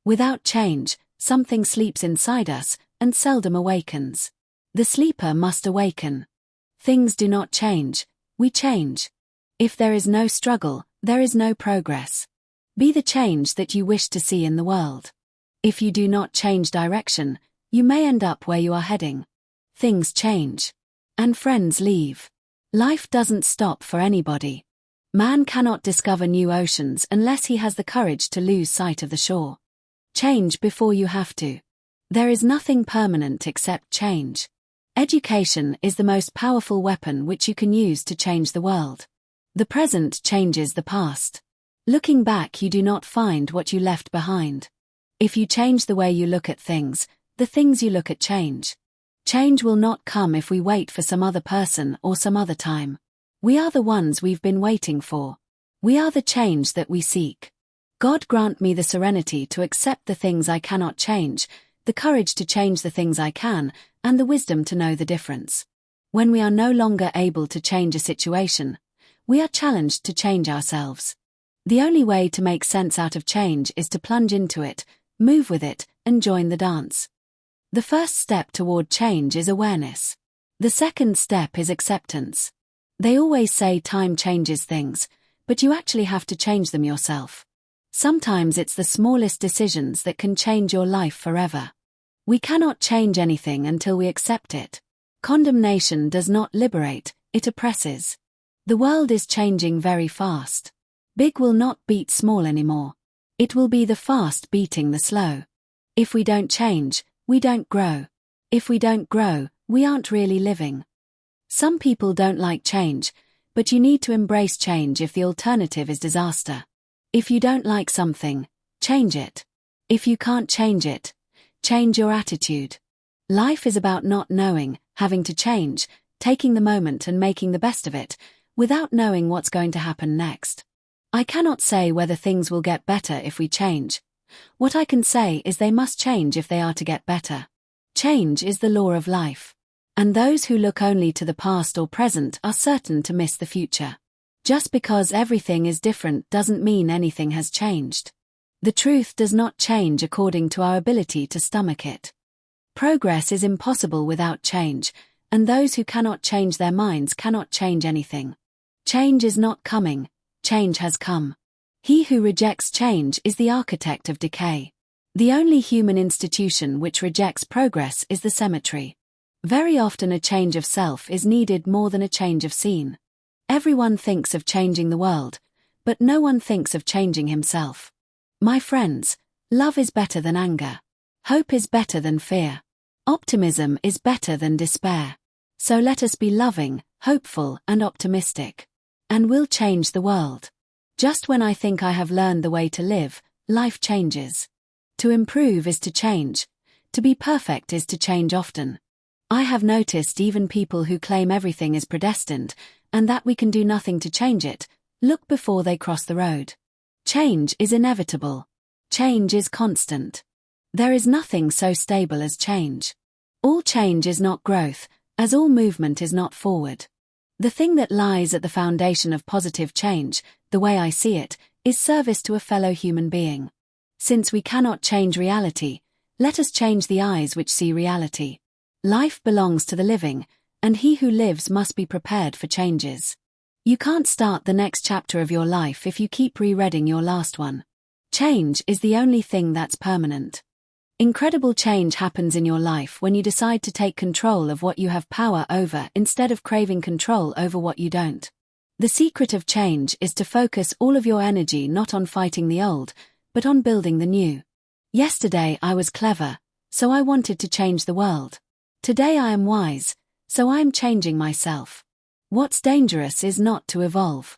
Without change, something sleeps inside us and seldom awakens. The sleeper must awaken. Things do not change, we change. If there is no struggle, there is no progress. Be the change that you wish to see in the world. If you do not change direction, you may end up where you are heading. Things change. And friends leave. Life doesn't stop for anybody. Man cannot discover new oceans unless he has the courage to lose sight of the shore. Change before you have to. There is nothing permanent except change. Education is the most powerful weapon which you can use to change the world. The present changes the past. Looking back, you do not find what you left behind. If you change the way you look at things, the things you look at change. Change will not come if we wait for some other person or some other time. We are the ones we've been waiting for. We are the change that we seek. God grant me the serenity to accept the things I cannot change, the courage to change the things I can, and the wisdom to know the difference. When we are no longer able to change a situation, we are challenged to change ourselves. The only way to make sense out of change is to plunge into it, move with it, and join the dance. The first step toward change is awareness. The second step is acceptance. They always say time changes things, but you actually have to change them yourself. Sometimes it's the smallest decisions that can change your life forever. We cannot change anything until we accept it. Condemnation does not liberate, it oppresses. The world is changing very fast. Big will not beat small anymore. It will be the fast beating the slow. If we don't change, we don't grow. If we don't grow, we aren't really living. Some people don't like change, but you need to embrace change if the alternative is disaster. If you don't like something, change it. If you can't change it, change your attitude. Life is about not knowing, having to change, taking the moment and making the best of it, without knowing what's going to happen next. I cannot say whether things will get better if we change. What I can say is they must change if they are to get better. Change is the law of life. And those who look only to the past or present are certain to miss the future. Just because everything is different doesn't mean anything has changed. The truth does not change according to our ability to stomach it. Progress is impossible without change, and those who cannot change their minds cannot change anything. Change is not coming, change has come. He who rejects change is the architect of decay. The only human institution which rejects progress is the cemetery. Very often a change of self is needed more than a change of scene. Everyone thinks of changing the world, but no one thinks of changing himself. My friends, love is better than anger. Hope is better than fear. Optimism is better than despair. So let us be loving, hopeful, and optimistic. And we'll change the world. Just when I think I have learned the way to live, life changes. To improve is to change. To be perfect is to change often. I have noticed even people who claim everything is predestined, and that we can do nothing to change it, look before they cross the road. Change is inevitable. Change is constant. There is nothing so stable as change. All change is not growth, as all movement is not forward. The thing that lies at the foundation of positive change, the way I see it, is service to a fellow human being. Since we cannot change reality, let us change the eyes which see reality. Life belongs to the living, and he who lives must be prepared for changes. You can't start the next chapter of your life if you keep rereading your last one. Change is the only thing that's permanent. Incredible change happens in your life when you decide to take control of what you have power over instead of craving control over what you don't. The secret of change is to focus all of your energy not on fighting the old, but on building the new. Yesterday I was clever, so I wanted to change the world. Today I am wise, so I am changing myself. What's dangerous is not to evolve.